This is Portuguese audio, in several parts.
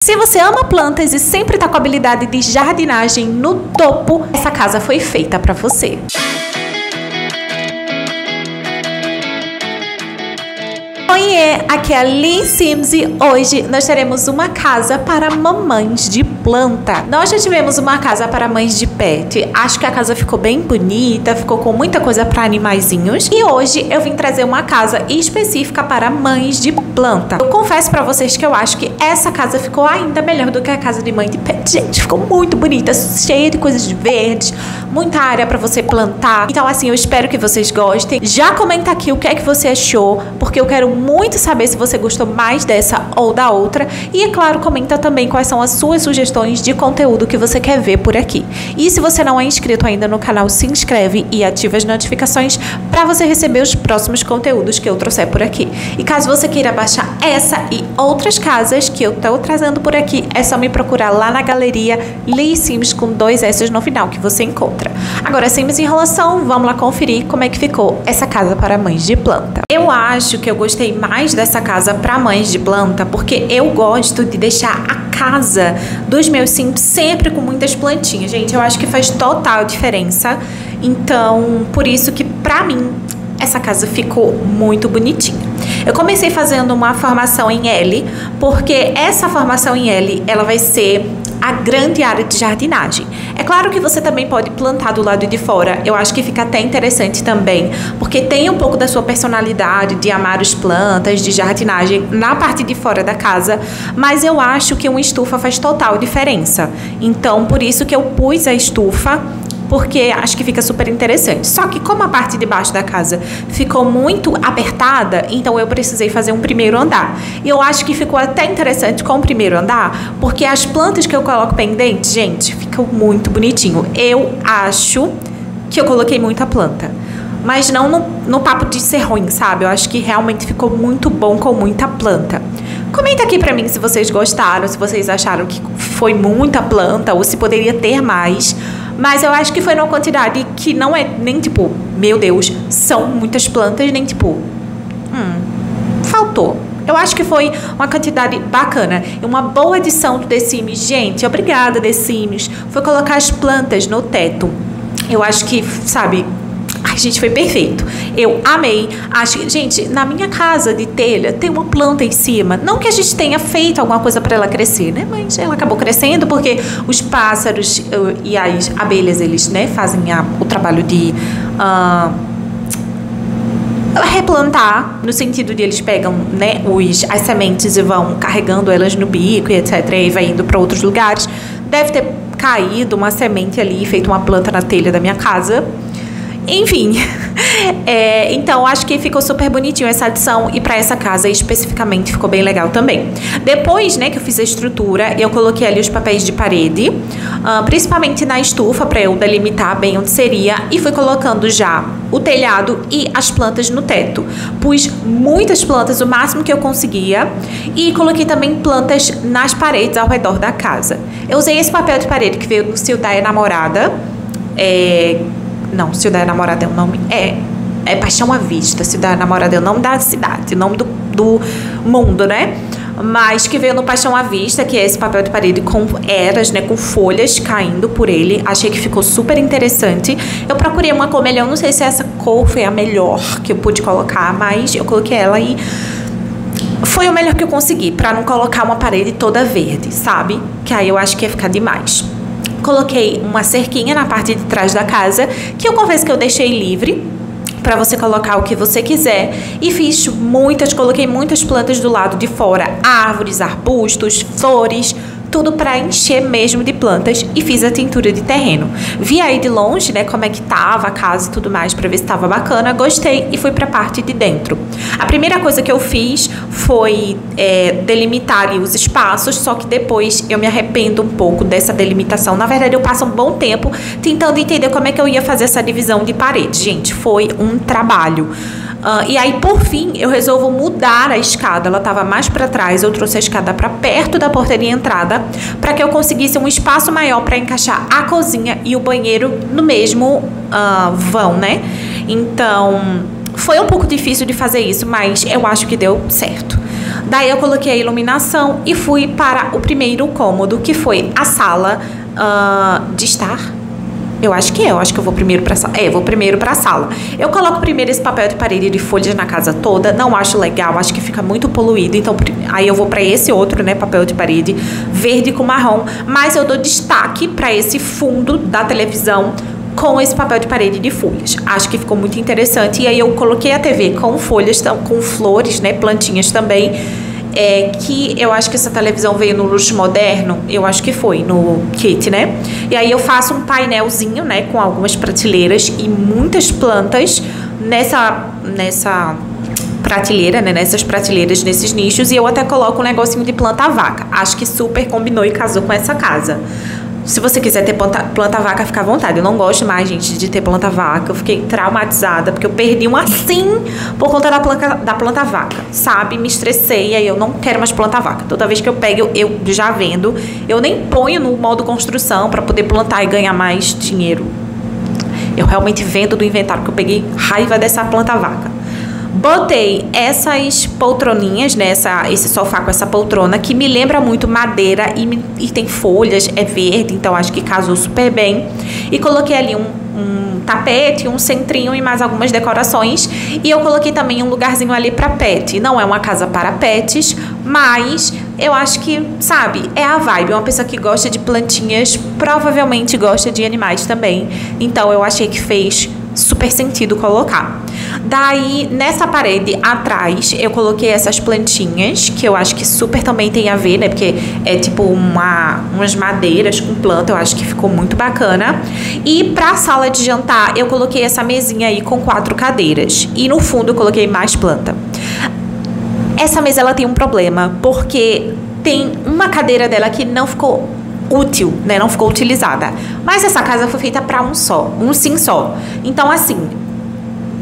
Se você ama plantas e sempre tá com a habilidade de jardinagem no topo, essa casa foi feita para você. Oiê, aqui é a Lee Sims e hoje nós teremos uma casa para mamães de planta. Nós já tivemos uma casa para mães de pet. Acho que a casa ficou bem bonita, ficou com muita coisa para animaizinhos. E hoje eu vim trazer uma casa específica para mães de planta. Eu confesso para vocês que eu acho que essa casa ficou ainda melhor do que a casa de mãe de pet. Gente, ficou muito bonita, cheia de coisas verdes, muita área para você plantar. Então assim, eu espero que vocês gostem. Já comenta aqui o que é que você achou, porque eu quero muito saber se você gostou mais dessa ou da outra. E é claro, comenta também quais são as suas sugestões de conteúdo que você quer ver por aqui. E se você não é inscrito ainda no canal, se inscreve e ativa as notificações para você receber os próximos conteúdos que eu trouxer por aqui. E caso você queira baixar essa e outras casas que eu tô trazendo por aqui, é só me procurar lá na galeria Lee Sims com 2 S no final que você encontra. Agora, sem mais enrolação, vamos lá conferir como é que ficou essa casa para mães de planta. Eu acho que eu gostei mais dessa casa para mães de planta porque eu gosto de deixar a casa dos meus Sims sempre com muitas plantinhas. Gente, eu acho que faz total diferença. Então, por isso que pra mim essa casa ficou muito bonitinha. Eu comecei fazendo uma formação em L, porque essa formação em L, ela vai ser a grande área de jardinagem. É claro que você também pode plantar do lado de fora. Eu acho que fica até interessante também, porque tem um pouco da sua personalidade de amar as plantas, de jardinagem na parte de fora da casa, mas eu acho que uma estufa faz total diferença. Então, por isso que eu pus a estufa, porque acho que fica super interessante. Só que como a parte de baixo da casa ficou muito apertada, então eu precisei fazer um primeiro andar. E eu acho que ficou até interessante com o primeiro andar, porque as plantas que eu coloco pendente, gente, ficam muito bonitinho. Eu acho que eu coloquei muita planta, mas não no papo de ser ruim, sabe? Eu acho que realmente ficou muito bom com muita planta. Comenta aqui pra mim se vocês gostaram, se vocês acharam que foi muita planta ou se poderia ter mais. Mas eu acho que foi numa quantidade que não é nem tipo, meu Deus, são muitas plantas, nem tipo, faltou. Eu acho que foi uma quantidade bacana e uma boa adição do The Sims. Gente, obrigada, The Sims. Foi colocar as plantas no teto. Eu acho que, sabe, ai, gente, foi perfeito. Eu amei. Acho que, gente, na minha casa de telha tem uma planta em cima. Não que a gente tenha feito alguma coisa para ela crescer, né? Mas ela acabou crescendo porque os pássaros e as abelhas, eles, né, fazem o trabalho de replantar, no sentido de eles pegam, né, as sementes e vão carregando elas no bico e etc. E vai indo para outros lugares. Deve ter caído uma semente ali, feito uma planta na telha da minha casa. Enfim, então acho que ficou super bonitinho essa adição e para essa casa especificamente ficou bem legal também. Depois, né, que eu fiz a estrutura, eu coloquei ali os papéis de parede, principalmente na estufa para eu delimitar bem onde seria, e fui colocando já o telhado e as plantas no teto. Pus muitas plantas, o máximo que eu conseguia, e coloquei também plantas nas paredes ao redor da casa. Eu usei esse papel de parede que veio do Cio da Namorada, não, Cio da Namorada é o nome. É Paixão à Vista. Cio da Namorada é o nome da cidade, o nome do mundo, né? Mas que veio no Paixão à Vista, que é esse papel de parede com eras, né? Com folhas caindo por ele. Achei que ficou super interessante. Eu procurei uma cor melhor. Não sei se essa cor foi a melhor que eu pude colocar, mas eu coloquei ela e foi o melhor que eu consegui, pra não colocar uma parede toda verde, sabe? Que aí eu acho que ia ficar demais. Coloquei uma cerquinha na parte de trás da casa, que eu confesso que eu deixei livre para você colocar o que você quiser. E coloquei muitas plantas do lado de fora, árvores, arbustos, flores, tudo para encher mesmo de plantas, e fiz a tintura de terreno. Vi aí de longe, né, como é que tava a casa e tudo mais, para ver se tava bacana. Gostei e fui para a parte de dentro. A primeira coisa que eu fiz foi delimitar ali os espaços, só que depois eu me arrependo um pouco dessa delimitação. Na verdade, eu passo um bom tempo tentando entender como é que eu ia fazer essa divisão de parede. Gente, foi um trabalho. E aí, por fim, eu resolvo mudar a escada. Ela estava mais para trás, eu trouxe a escada para perto da portaria entrada, para que eu conseguisse um espaço maior para encaixar a cozinha e o banheiro no mesmo vão, né? Então, foi um pouco difícil de fazer isso, mas eu acho que deu certo. Daí eu coloquei a iluminação e fui para o primeiro cômodo, que foi a sala de estar. Eu acho que eu vou primeiro pra sala. Vou primeiro pra sala. Eu coloco primeiro esse papel de parede de folhas na casa toda. Não acho legal, acho que fica muito poluído. Então, aí eu vou pra esse outro, né, papel de parede verde com marrom. Mas eu dou destaque pra esse fundo da televisão com esse papel de parede de folhas. Acho que ficou muito interessante. E aí eu coloquei a TV com folhas, com flores, né, plantinhas também. Que eu acho que essa televisão veio no Luxo Moderno, eu acho que foi no kit, né? E aí eu faço um painelzinho, né, com algumas prateleiras e muitas plantas nessa prateleira, né, nessas prateleiras, nesses nichos, e eu até coloco um negocinho de planta-vaca. Acho que super combinou e casou com essa casa. Se você quiser ter planta-vaca, fica à vontade. Eu não gosto mais, gente, de ter planta-vaca. Eu fiquei traumatizada, porque eu perdi um assim por conta da planta-vaca, sabe? Me estressei, aí eu não quero mais planta-vaca. Toda vez que eu pego, eu já vendo. Eu nem ponho no modo construção para poder plantar e ganhar mais dinheiro. Eu realmente vendo do inventário, porque eu peguei raiva dessa planta-vaca. Botei essas poltroninhas, né? Esse sofá com essa poltrona, que me lembra muito madeira e tem folhas, é verde, então acho que casou super bem. E coloquei ali um tapete, um centrinho e mais algumas decorações. E eu coloquei também um lugarzinho ali para pet. Não é uma casa para pets, mas eu acho que, sabe, é a vibe. Uma pessoa que gosta de plantinhas provavelmente gosta de animais também. Então eu achei que fez super sentido colocar. Daí, nessa parede atrás, eu coloquei essas plantinhas, que eu acho que super também tem a ver, né? Porque é tipo umas madeiras com planta, eu acho que ficou muito bacana. E pra sala de jantar, eu coloquei essa mesinha aí com 4 cadeiras. E no fundo, eu coloquei mais planta. Essa mesa, ela tem um problema, porque tem uma cadeira dela que não ficou útil, né? Não ficou utilizada. Mas essa casa foi feita para um sim só. Então, assim,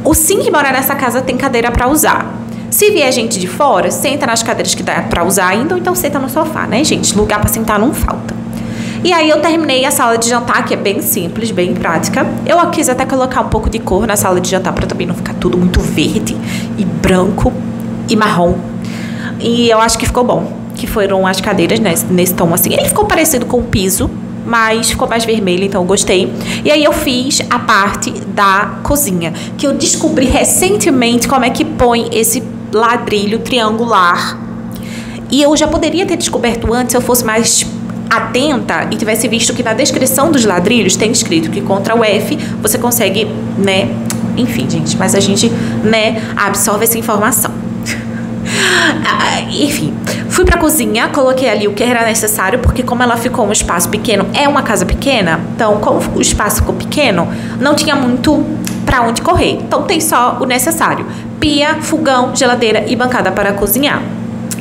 o sim que mora nessa casa tem cadeira para usar. Se vier gente de fora, senta nas cadeiras que dá para usar ainda, ou então senta no sofá, né, gente? Lugar para sentar não falta. E aí eu terminei a sala de jantar, que é bem simples, bem prática. Eu quis até colocar um pouco de cor na sala de jantar para também não ficar tudo muito verde e branco e marrom. E eu acho que ficou bom, que foram as cadeiras nesse tom assim. Ele ficou parecido com o piso, mas ficou mais vermelho, então eu gostei. E aí eu fiz a parte da cozinha, que eu descobri recentemente como é que põe esse ladrilho triangular. E eu já poderia ter descoberto antes se eu fosse mais atenta e tivesse visto que na descrição dos ladrilhos tem escrito que contra o F você consegue, né? Enfim, gente, mas a gente, né, absorve essa informação. Enfim, fui pra cozinha, coloquei ali o que era necessário, porque como ela ficou um espaço pequeno, é uma casa pequena, então como o espaço ficou pequeno, não tinha muito pra onde correr. Então tem só o necessário: pia, fogão, geladeira e bancada para cozinhar.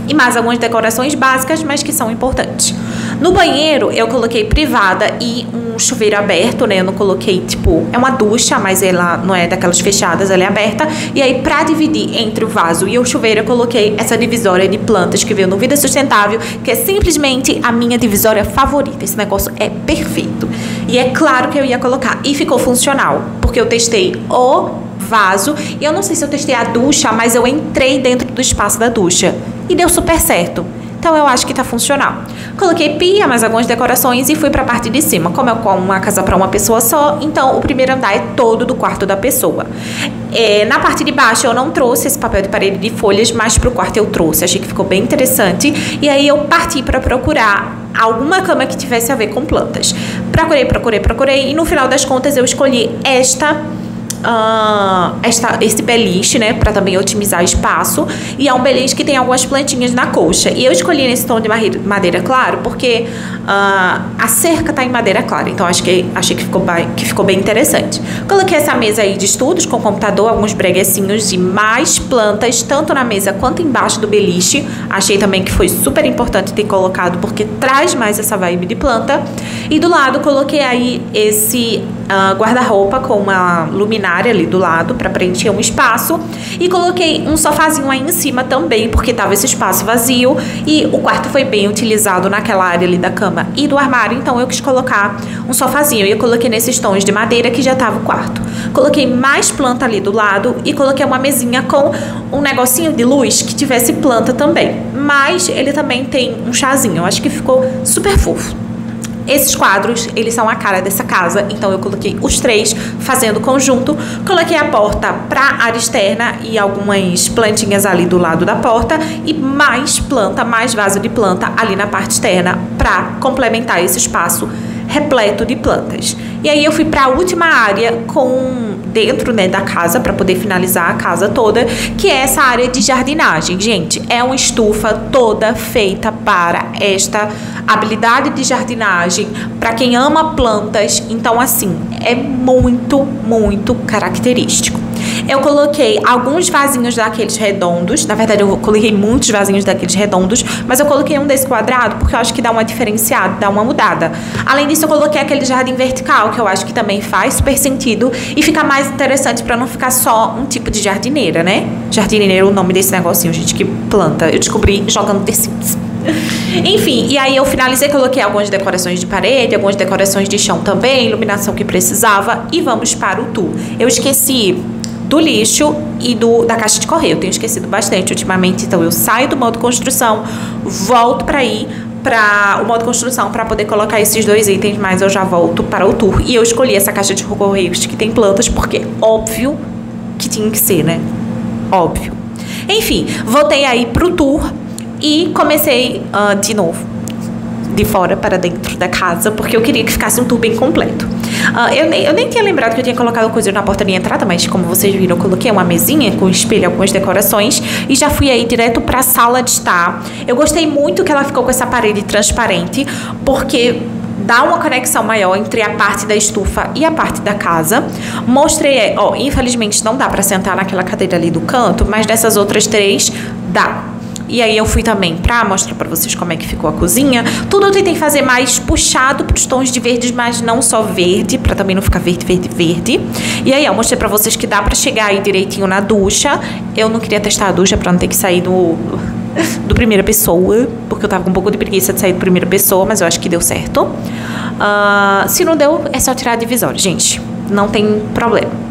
E mais algumas decorações básicas, mas que são importantes. No banheiro, eu coloquei privada e um chuveiro aberto, né? Eu não coloquei, tipo, é uma ducha, mas ela não é daquelas fechadas, ela é aberta. E aí, pra dividir entre o vaso e o chuveiro, eu coloquei essa divisória de plantas que veio no Vida Sustentável, que é simplesmente a minha divisória favorita. Esse negócio é perfeito. E é claro que eu ia colocar. E ficou funcional, porque eu testei o vaso. E eu não sei se eu testei a ducha, mas eu entrei dentro do espaço da ducha e deu super certo. Então eu acho que tá funcional. Coloquei pia, mais algumas decorações e fui pra parte de cima. Como é uma casa para uma pessoa só, então o primeiro andar é todo do quarto da pessoa. Na parte de baixo eu não trouxe esse papel de parede de folhas, mas pro quarto eu trouxe. Achei que ficou bem interessante. E aí eu parti para procurar alguma cama que tivesse a ver com plantas. Procurei e no final das contas eu escolhi esse beliche, né, para também otimizar espaço, e é um beliche que tem algumas plantinhas na coxa, e eu escolhi nesse tom de madeira claro porque a cerca tá em madeira clara, então achei que ficou bem interessante. Coloquei essa mesa aí de estudos com computador, alguns breguecinhos e mais plantas, tanto na mesa quanto embaixo do beliche. Achei também que foi super importante ter colocado, porque traz mais essa vibe de planta. E do lado coloquei aí esse guarda-roupa com uma luminária área ali do lado para preencher um espaço. E coloquei um sofazinho aí em cima também, porque tava esse espaço vazio. E o quarto foi bem utilizado naquela área ali da cama e do armário, então eu quis colocar um sofazinho. E eu coloquei nesses tons de madeira que já tava o quarto. Coloquei mais planta ali do lado e coloquei uma mesinha com um negocinho de luz que tivesse planta também. Mas ele também tem um chazinho, eu acho que ficou super fofo. Esses quadros, eles são a cara dessa casa, então eu coloquei os 3 fazendo conjunto. Coloquei a porta pra área externa e algumas plantinhas ali do lado da porta e mais planta, mais vaso de planta ali na parte externa pra complementar esse espaço repleto de plantas. E aí eu fui para a última área dentro, né, da casa para poder finalizar a casa toda, que é essa área de jardinagem. Gente, é uma estufa toda feita para esta habilidade de jardinagem, para quem ama plantas. Então, assim, é muito, muito característico. Eu coloquei alguns vasinhos daqueles redondos. Na verdade, eu coloquei muitos vasinhos daqueles redondos, mas eu coloquei um desse quadrado porque eu acho que dá uma diferenciada, dá uma mudada. Além disso, eu coloquei aquele jardim vertical, que eu acho que também faz super sentido e fica mais interessante para não ficar só um tipo de jardineira, né? Jardineira é o nome desse negocinho, gente, que planta. Eu descobri jogando The Sims. Enfim, e aí eu finalizei, coloquei algumas decorações de parede, algumas decorações de chão também, iluminação que precisava, e vamos para o tour. Eu esqueci do lixo e da caixa de correio. Eu tenho esquecido bastante ultimamente, então eu saio do modo construção, volto para ir para o modo construção para poder colocar esses 2 itens, mas eu já volto para o tour. E eu escolhi essa caixa de correios que tem plantas porque óbvio que tinha que ser, né? Óbvio. Enfim, voltei aí pro tour e comecei de novo de fora para dentro da casa, porque eu queria que ficasse um tour bem completo. Eu nem tinha lembrado que eu tinha colocado coisa na porta de entrada, mas como vocês viram, eu coloquei uma mesinha com espelho, algumas decorações e já fui aí direto para a sala de estar. Eu gostei muito que ela ficou com essa parede transparente, porque dá uma conexão maior entre a parte da estufa e a parte da casa. Mostrei, infelizmente não dá para sentar naquela cadeira ali do canto, mas dessas outras 3 dá. E aí eu fui também pra mostrar pra vocês como é que ficou a cozinha. Tudo eu tentei fazer mais puxado pros tons de verdes, mas não só verde, pra também não ficar verde, verde, verde. E aí eu mostrei pra vocês que dá pra chegar aí direitinho na ducha. Eu não queria testar a ducha pra não ter que sair do primeira pessoa, porque eu tava com um pouco de preguiça de sair do primeira pessoa, mas eu acho que deu certo. Se não deu, é só tirar a divisória, gente. Não tem problema.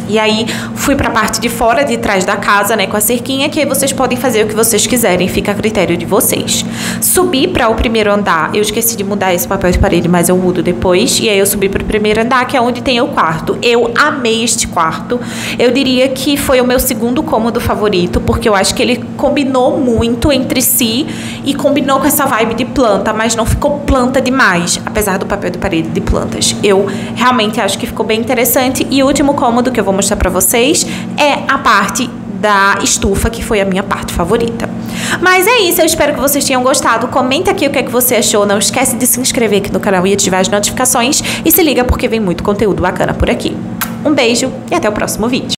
E aí fui pra parte de fora, de trás da casa, né, com a cerquinha, que aí vocês podem fazer o que vocês quiserem, fica a critério de vocês. Subi para o primeiro andar, eu esqueci de mudar esse papel de parede, mas eu mudo depois. E aí eu subi para o primeiro andar, que é onde tem o quarto. Eu amei este quarto. Eu diria que foi o meu segundo cômodo favorito, porque eu acho que ele combinou muito entre si e combinou com essa vibe de planta, mas não ficou planta demais, apesar do papel de parede de plantas. Eu realmente acho que ficou bem interessante. E o último cômodo que eu vou mostrar pra vocês é a parte da estufa, que foi a minha parte favorita. Mas é isso, eu espero que vocês tenham gostado. Comenta aqui o que é que você achou. Não esquece de se inscrever aqui no canal e ativar as notificações. E se liga porque vem muito conteúdo bacana por aqui. Um beijo e até o próximo vídeo.